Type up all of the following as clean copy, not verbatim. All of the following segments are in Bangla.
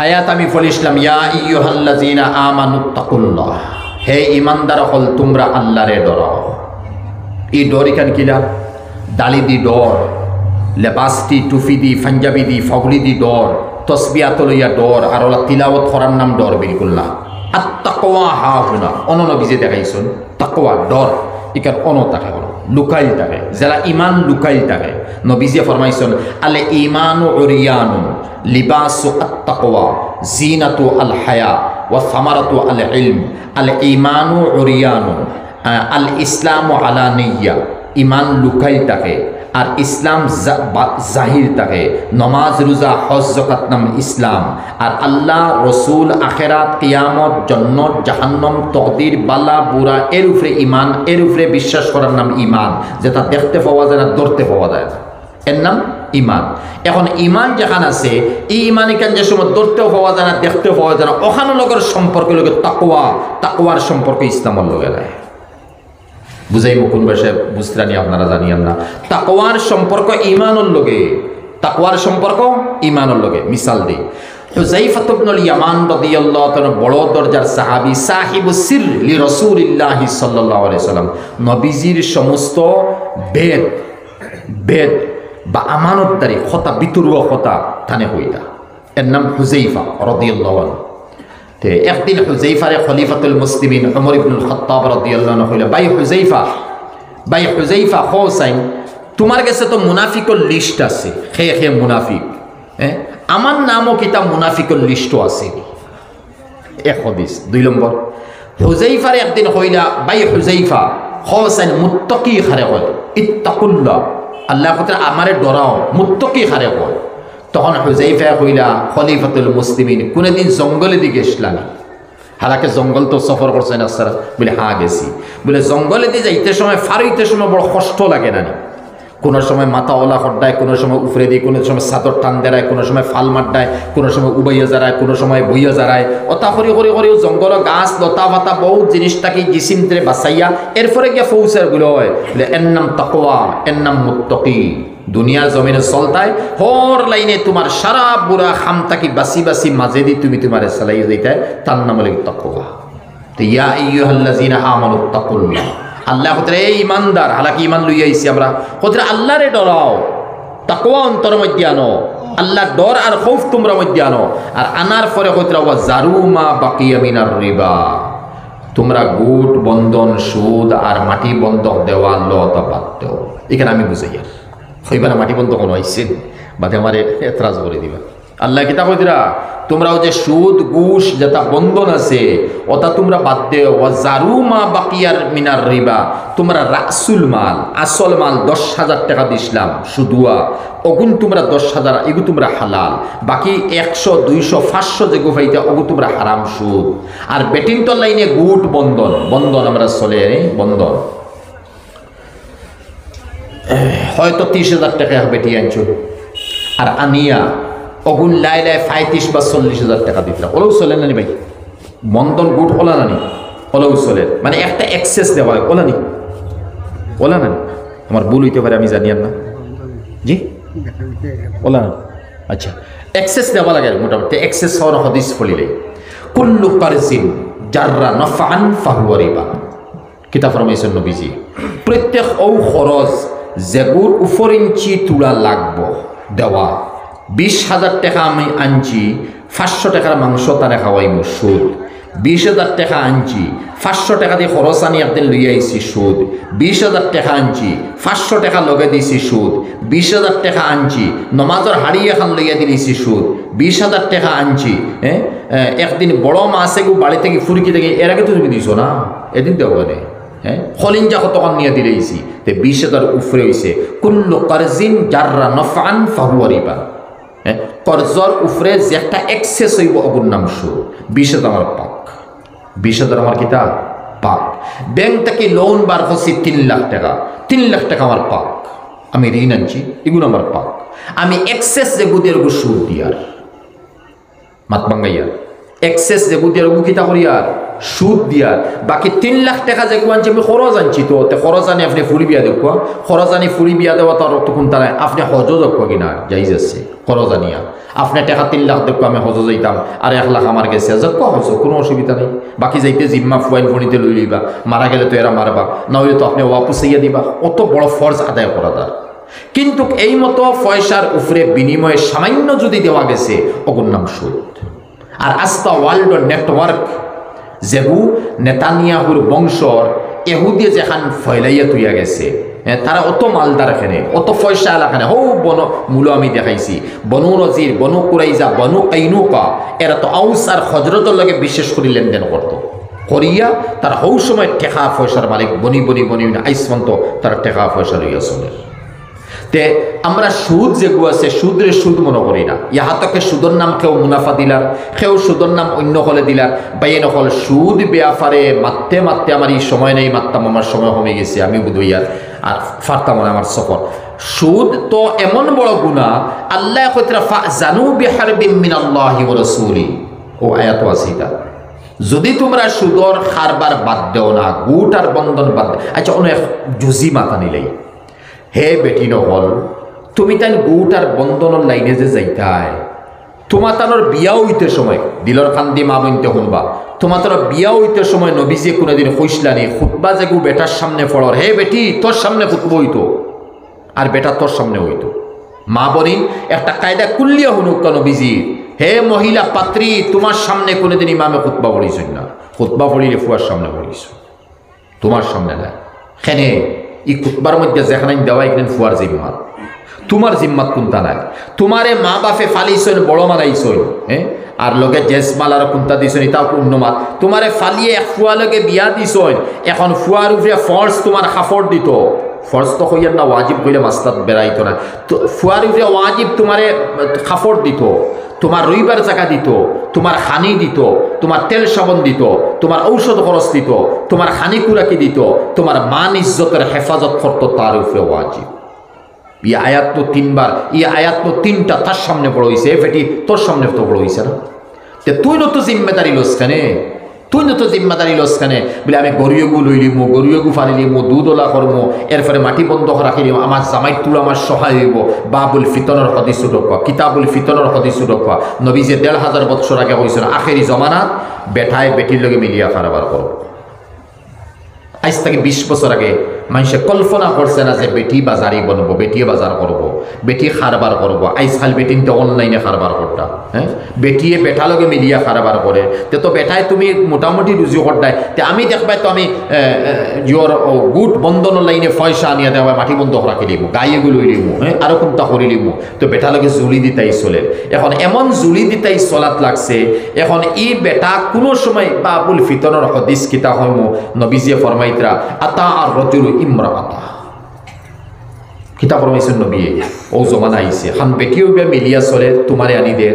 আয়াত আমি পড়িলাম, ইয়া আইয়ুহাল্লাযীনা আমানুত্তাকুল্লাহ, হে ঈমানদার হল তোমরা আল্লাহরে ডরাও। এই ডর এখান কিলা? দালি দি ডর, লেবাস দি, টুফি দি, পাঞ্জাবি দি, ফগলি দি ডর, তসবিয়াত লইয়া ডর, আর ওলা তিলাওয়াত করার নাম ডর বিলকুল না। আত্তাকওয়া হা হুনা অননবীজে দেখাইছেন তাকওয়া ডর ইকার অন থাকে হলো লুকাইল থাকে, যারা ইমান লুকাইল থাকে। নবীজে ফরমাইছেন আল ঈমানু উরিয়ানুন লিবাসু আত্তাকওয়া জিনাতু আল হায়া ওয়া সামারাতু আল ইলম। আল ঈমানু উরিয়ানুন, আল ইসলামু আলানিয়া, ইমান লুকাইল থাকে আর ইসলাম জাহির থাকে। নমাজ রোজা হজ যাকাত নাম ইসলাম, আর আল্লাহ রসুল আখেরাত কিয়ামত জন্নত জাহান্নম তকদির বালা বুড়া এর উপরে ইমান, এর উপরে বিশ্বাস করার নাম ইমান, যেটা দেখতে পাওয়া যায় না, ধরতে পাওয়া যায় না, এর নাম ইমান। এখন ইমান যেখান আছে, এই ইমান এখান যে সময় ধরতেও পাওয়া যায় না, দেখতেও পাওয়া যায় না, ওখানে লোকের সম্পর্ক লোকের তাকওয়া, তাকওয়ার সম্পর্ক ইসলামের লোকে নাই। বুঝাই মুকুন বসে বুঝতে আপনারা জানিয়েন না, তাকওয়ার সম্পর্ক ঈমানের লগে, তাকওয়ার সম্পর্ক ঈমানের লগে। মিসাল দিই, হুযায়ফা ইবনুল ইয়ামান রাদিয়াল্লাহু তাআলা বড় দরজার সাহাবী, সাহিবুস সির লি রাসূলিল্লাহ সাল্লাল্লাহু আলাইহি সাল্লাম, নবীজির সমস্ত বেদ বা আমানতদারি কথা, বিতরুয়া কথা থানে হইতা, এর নাম হুযায়ফা রাদিয়াল্লাহু আনহু। একদিন হুযায়ফারে খলিফাতুল মুসলিমিন ওমর ইবনুল খাত্তাব রাদিয়াল্লাহু আনহু কইলা, ভাই হুযায়ফা হোসাইন, তোমার কাছে তো মুনাফিকর লিস্ট আছে, খে মুনাফিক, আমার নামও কিতা মুনাফিকর লিস্টও আছে। এক হাদিস। 2 নম্বর, হুযায়ফারে একদিন কইলা, ভাই হুযায়ফা হোসাইন মুত্তাকি খারে কয়, ইত্তাকুল্লাহ, আল্লাহ কথা আমারে ডরাও, মুত্তাকি খারে কয়। তখন হুযায়ফা কইলা, খলিফাতুল মুসলিমিন, কোনদিন জঙ্গলের দিকে গেছিলাম? হালাকে জঙ্গল তো সফর করছেন আপনারা? বলে হ্যাঁ গেছি। বলে জঙ্গলে দিয়ে যাইতে সময়, ফারইতে সময় বড় কষ্ট লাগে না? কোনো সময় মাথা ওলা হড্ডায়, কোনো সময় উপরে দিয়ে, কোনো সময় চাদর টান দেড়ায়, কোনো সময় ফাল মাড্ডায়, কোনো সময় উবাইয়া যারায়, কোনো সময় বইয়া যারায়, অতা করি জঙ্গল গাছ লতা পাতা বহুত জিনিসটাকে জিসিমতে বাঁচাইয়া এরপরে গিয়ে ফৌসার গুলো হয়। বলে এর নাম তাকওয়া, এর নাম মুত্তাকি। দুনিয়ার জমিনে চলতায় হর লাইনে তোমার সারা বুড়া খামতাকি বাসি বাসি মাঝে দি তুমি তোমার চালাই দিতায়, তার নাম লাগে তাকওয়া। তো ইয়া আইয়ুহাল্লাযীনা আমানুত্তাকুল্লাহ, আল্লাহ কতরে এই ইমানদার, হালাকি ইমান লইয়া আইছি আমরা, কতরে আল্লাহরে ডরাও, তাকওয়া অন্তর মধ্যে আনো, আল্লাহর ডর আর খৌফ তোমরা মধ্যে আনো। আর আনার পরে কতরে ওয়া জারু মা বাকিয়া মিনার রিবা, তোমরা গুট বন্ধন, সুদ আর মাটি বন্ধক দেওয়া লত বাদ দেও। এখানে আমি বুঝাই আর হইবা না, মাটি বন্ধক কোনো আইসেন বাদে আমারে এতরাজ করে দিবা। আল্লাহ কিতা কইরা, তোমরাও যে সুদ ঘুষ যেটা বন্ধন আছে ওটা তোমরা বাদ দেও। ওয়া জারু মা বাকিয়ার মিনার রিবা, তোমরা রাসুল মাল, আসল মাল 10,000 টাকা দিছিলাম সুদুয়া, অগুন তোমরা 10,000, এগু তোমরা হালাল। বাকি 100, 200, 500 যেগু পাইতা অগু তোমরা হারাম সুদ। আর বেটিংটন লাইনে গুট বন্ধন আমরা চলে বন্ধন, হয়তো 30,000 টাকা বেটি আনছো, আর আনিয়া অগুন লাই 35 বা 40,000 টাকা দিতলাম, ওলাও চলে নানি ভাই? বন্ধন গুট ওলা নানি? ওলাও চলে, মানে একটা এক্সেস দেওয়া হয়, ওলা নি? ওলা নানি? আমার ভুল হইতে পারে, আমি জানি না। জি ওলা না? আচ্ছা, এক্সেস দেওয়া লাগে মোটামুটি। এক্সেস হওয়ার হাদিস ফলিলে কুল্লু কারজিন জাররা নাফআন ফাহুয়া রিবা, কিতাব ফরমাইছেন নবীজি, প্রত্যেক ও খরচ যেগুর উপর ইঞ্চি তুলা লাগবো দেওয়া। 20,000 টাকা আমি আনছি, 500 টাকার মাংস তারা খাওয়াইব সুদ। 20,000 টাকা আনছি, 500 টাকা দিয়ে খরচ আনি একদিন লইয়া আইছি সুদ। 20,000 টাকা আনছি, 500 টাকা লগে দিছি সুদ। 20,000 টাকা আনছি, নমাজর হাড়ি এখন লইয়া দিয়েছি সুদ। 20,000 টাকা আনছি, একদিন বড় মাছে গু বাড়ি থেকে ফুরকি থেকে, এর আগে তো তুমি দিছো না, এদিন দেওয়া নেই। খলিঞ্জা কতক্ষণ নিয়ে দিলেইছি, 20,000 উপরে হয়েছে। কুল্লু কারজিন জাররা নাফআন ফাহুয়া রিবা, কর্জর উপরে যে একটা এক্সেস হইব অগুর নাম সুদ। 20,000 আমার পাক, 20,000 আমার কিতা পাক। ব্যাংক থেকে লোন বার করছি 3 লাখ টাকা, 3 লাখ টাকা আমার পাক। আমি ঋণ আনছি, এগুলো আমার পাক। আমি এক্সেস যে গুদের সুদ দিয়ার মাত বাঙ্গাইয়ার, এক্সেস যে গুদের কিতা করিয়ার সুদ দিয়ার। বাকি 3 লাখ টাকা যেগুলো আনছি আমি খরচ আনছি, তো খরচ আনি আপনি ফুরি বিয়া দেখুয়া, খরচ আনি ফুরি বিয়া দেওয়া তার তখন তারা আপনি হজও দেখুয়া কিনা যাইজ আছে খরচ আনিয়া। আপনি টাকা 3 লাখ দেখো আমি হজ যাইতাম আর 1 লাখ আমার গেছে যত হজ কোনো অসুবিধা নেই, বাকি যাইতে জিম্মা ফুয়াইন ফণিতে লই লইবা, মারা গেলে তো এরা মারবা, না হইলে তো আপনি ওয়াপস ইয়া দিবা, অত বড় ফরজ আদায় করা তার। কিন্তু এই মতো পয়সার উপরে বিনিময়ে সামান্য যদি দেওয়া গেছে ওগুর নাম সুদ। আর আস্তা ওয়ার্ল্ড নেটওয়ার্ক যেগু নেতানিয়াহুর বংশর এহুদিয়ে যেখান ফয়লাইয়া তুইয়া গেছে, তারা অত মালদার এখানে, অত পয়সা এলাখানে, হৌ বন মূল আমি দেখাইছি, বনু নজির, বনু কুরাইজা, বনু কাইনুকা, এরা তো আউস আর হজরতের লগে বিশেষ করে লেনদেন করত করিয়া তার হৌ সময় টেকা পয়সার মালিক বনি বনি বনি আইসমন্ত তারা টেকা পয়সা লইয়া চলে। তে আমরা সুদ যেগু আছে সুদরে সুদ মনে করি না, ইহাতকে সুদর নাম কেউ মুনাফা দিলার, কেউ সুদর নাম অন্য হলে দিলার, বাইয়ে নকল সুদ বেয়াফারে মারতে মারতে আমার এই সময় নেই, মারতাম আমার সময় কমে গেছে, আমি বুধইয়ার আর ফারতাম না আমার সফর। সুদ তো এমন বড় গুনাহ, আল্লাহ কইতরা ফাজানু বিহারবিম মিনাল্লাহি ওয়া রাসূলি, ও আয়াত আছে এটা। যদি তোমরা সুদর খারবার বাদ দেও না, গুট আর বন্ধন বাদ, আচ্ছা অনেক জুজি মাথা নিলেই, হে বেটি নহল তুমি তাই গুট আর বন্ধনের লাইনে যে যাইতাই, তোমার তানোর বিয়া হইতে সময় দিলর কান্দি মা বইতে শুনবা, তোমার তার বিয়া হইতে সময় নবীজি কোনোদিন কইসলানি খুতবা যেগু বেটার সামনে পড়র, হে বেটি তোর সামনে খুতবা হইতো আর বেটা তোর সামনে হইতো। মা বলিন একটা কায়দা কুল্লিয়া হুনুক নবীজি, হে মহিলা পাত্রী তোমার সামনে কোনোদিন ইমামে খুতবা পড়িস না, খুতবা পড়িলে ফুয়ার সামনে পড়িস, তোমার সামনে না। খেনে ই খুতবার মধ্যে যেখানে দেওয়া এখানে ফুয়ার জিম্মাত, তোমার জিম্মাত কোনটা নাই। তোমারে মা বাপে ফালিছইন বড় মানাইছইন, আর লগে জেসমাল আর কোনটা দিছইন এটাও পূর্ণমাত, তোমারে ফালিয়ে এক ফুয়া লগে বিয়া দিছইন, এখন ফুয়ার উপরে ফর্জ তোমার খাফর দিত, ফর্জ তো হইয়ার না ওয়াজিব হইলে মাস্তাদ বেড়াইতো না, তো ফুয়ার উপরে ওয়াজিব তোমারে খাফর দিত, তোমার রইবার জায়গা দিত, তোমার খানি দিত, তোমার তেল সাবন দিত, তোমার ঔষধ খরচ দিত, তোমার খানি কুরাকি দিত, তোমার মান ইজ্জতের হেফাজত করত, তার উপরে ওয়াজিব। ই আয়াত তো 3 বার, ই আয়াত তো 3টা তার সামনে বড় হয়েছে, এফেটি তোর সামনে তো বড় হয়েছে না। তুই নত জিম্মেদারি লোস খানে, তুই নত জিম্মেদারি লোস খানে বলে আমি গরিয়গু লই লিমো, গরিয়গু ফালি লিমো, দুধওলা করমো, এরপরে মাটি বন্ধ রাখি লিমো, আমার জামাই তুলো আমার সহায় হইব। বাবুল ফিতনের হদিস রক্ষা, কিতাবুল ফিতনের হদিস রক্ষা, নবী যে 1500 বছর আগে হয়েছিল আখেরি জমানাত বেটায় বেটির লগে মিলিয়া কারবার করো। আজ থেকে 20 বছর আগে মানুষে কল্পনা করছে না যে বেটি বাজারি বনবো, বেটিয়ে বাজার করব, বেটি কারবার করব। আজকাল বেটিনতে অনলাইনে কারবার করতা, হ্যাঁ বেটিয়ে বেটা লগে মিলিয়া কারবার করে, তো বেটায় তুমি মোটামুটি রুজি করতাই, তে আমি দেখবাই তো আমি ইয়োর গুট বন্ধন লাইনে পয়সা আনিয়া দেওয়া মাটি বন্ধ রাখি লিব, গাইয়েগুলো লিমু, হ্যাঁ আরো কোনটা করি লিমু, তো বেটা লগে জুলি দিতাই চলে। এখন এমন জুলি দিতাই চলাত লাগছে, এখন ই বেটা কোনো সময় বাবুল ফিতনের হদিস কিতা হইমু, নবীজিয়ে ফরমাইতরা আতা আর রজুল ইমরাআতা, কিতাব ফরমাইছেন নবী ও জমানা আইছে, খান বেটিও বে মিলিয়া চলে তোমারে আনি দে,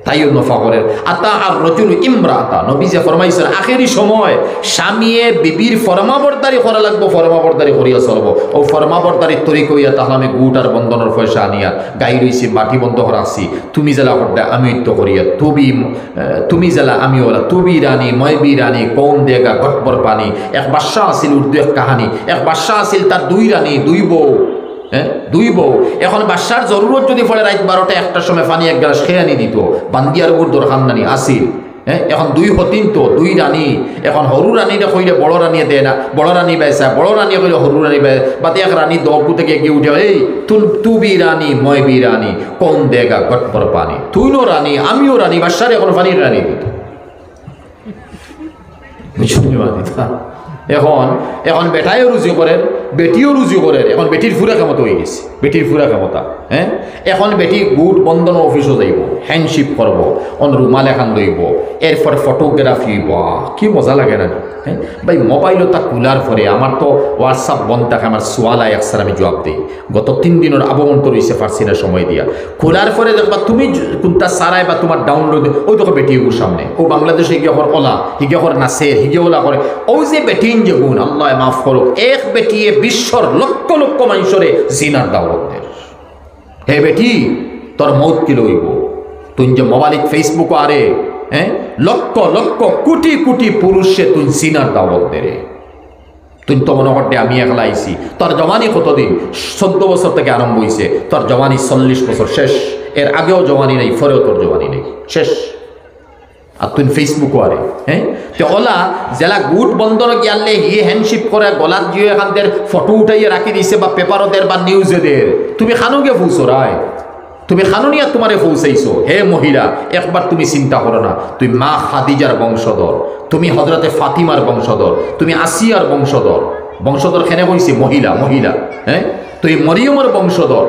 তাইও নফা করে। আতা আর রজুল ইমরাআতা, নবী যে ফরমাইছেন আখেরি সময় স্বামীয়ে বিবির ফরমাবরদারি করা লাগবো, ফরমাবরদারি করিয়া চলবো। ও ফরমাবরদারির তরিক হইয়া তাহলে আমি গুট আর বন্ধনের পয়সা আনিয়া গাই রইছি, মাটি বন্ধ করা আসি, তুমি জেলা করতে আমি তো করিয়া তুমি জেলা আমি ওলা, তুবি রানী ময়বি রানী কৌন দেগা গটবর পানি। এক বাদশা আছিল, উর্দু এক কাহানি, এক বাদশা আছিল তার 2 রানী 2 বউ, হ্যাঁ 2 বউ। এখন বাদশার জরুরত যদি পড়ে রাত 12টা 1টার সময় পানি এক গ্লাস খেয়ে আনি দিত, বান্দিয়ার উপর দরকার নানি আসিল। হ্যাঁ এখন 2 হতিন তো 2 রানী, এখন সরু রানীটা কইলে বড় রানীয়ে দেয় না, বড় রানী বাইসা, বড় রানী কইলে সরু রানী বাই, বাতে এক রানী দগু থেকে এগিয়ে উঠে, এই তুবি রানী ময়বি রানী কোন দেগা গটপর পানি, তুইও রানী আমিও রানী, বাদশার এখন পানির রানী দিত। এখন বেটাইও রুজি করেন, বেটিও রুজি করেন, এখন বেটির ফুরা ক্ষমতা হয়ে গেছে, বেটির ফুরা ক্ষমতা। হ্যাঁ এখন বেটি গুট বন্ধন অফিসও যাইব, হ্যান্ডশিপ করব, অন রুমাল এখান লইব, এরপর ফটোগ্রাফি, বাহ কি মজা লাগে না। হ্যাঁ ভাই মোবাইলও তা কুলার পরে আমার তো হোয়াটসঅ্যাপ বন্ধ থাকে, আমার সোয়ালা একসার আমি জবাব দিই, গত 3 দিনের আবমন্ত রয়েছে পারছি না সময় দিয়া। খোলার পরে দেখবা তুমি কোনটা সারাই বা তোমার ডাউনলোড, ওই দেখো বেটি সামনে, ও বাংলাদেশে গিয়ে হর ওলা, হিগে হর নাসের, হিগে ওলা করে, ও যে বেটিন যে গুণ আল্লাহ মাফ করুক, এক বেটিয়ে বিশ্বর লক্ষ লক্ষ মানুষরে জিনার দাওয়াত দেয়। হে বেটি তোর মৌত কি লইব, তুই যে মোবাইল ফেসবুক আরে, হ্যাঁ লক্ষ লক্ষ কোটি কোটি পুরুষে তুই জিনার দাওয়াত দে, তুই তো মনে করতে আমি একলা আইছি। তোর জওয়ানি কতদিন? 14 বছর থেকে আরম্ভ হয়েছে, তোর জওয়ানি 40 বছর শেষ, এর আগেও জওয়ানি নেই, পরেও তোর জওয়ানি নেই, শেষ। আর তুই ফেসবুকও আরে হ্যাঁ তো ওলা জেলা গুট বন্দর গিয়ালে হিয়ে হ্যান্ডশিপ করে গলাত গিয়ে এখানদের ফটো উঠাইয়ে রাখি দিছে বা পেপারও দের বা নিউজে দের, তুমি খানুকে ফুসো রায়, তুমি খানুনিয়া তোমারে পৌঁছাইছো। হে মহিলা, একবার তুমি চিন্তা করো না, তুই মা খাদিজার বংশধর, তুমি হজরতে ফাতিমার বংশধর, তুমি আসিয়ার বংশধর। বংশধর খেনে কইছে মহিলা, মহিলা হ্যাঁ, তুই মরিয়মের বংশধর,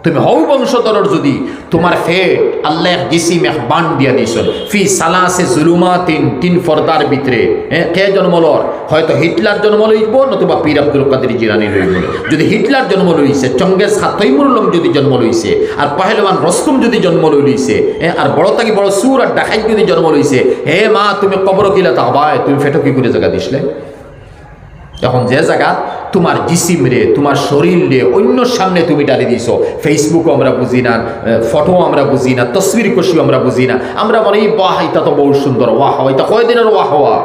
তুমি হও বংশধরের যদি তোমার ফেট আল্লাহ এক জিসিম এক বান দিয়া দিয়েছেন ফি সালাসে জুলুমাতিন, তিন ফর্দার ভিতরে। হ্যাঁ, কে জন্মলর? হয়তো হিটলার জন্ম লইব, নতুবা পীর আব্দুল কাদের জিলানী লইব। যদি হিটলার জন্ম লইছে, চঙ্গেজ খান তৈমুরুল্লম যদি জন্ম লইছে, আর পহেলওয়ান রস্তম যদি জন্ম লইছে, আর বড় থাকি বড় সুর আর ডাকাইত যদি জন্ম লইছে, হে মা তুমি কবর কিলা তাহবায়, তুমি ফেটো কি করে জায়গা দিসলে? এখন যে জায়গা তোমার জিসিম রে, তোমার শরীর রে অন্যর সামনে তুমি ডালি দিছো, ফেসবুকও আমরা বুঝি না, ফটো আমরা বুঝি না, তসবির কষিও আমরা বুঝি না, আমরা বলি বাহ এটা তো বহু সুন্দর, ওয়াহ এটা কয়দিনের ওয়াহ হওয়া।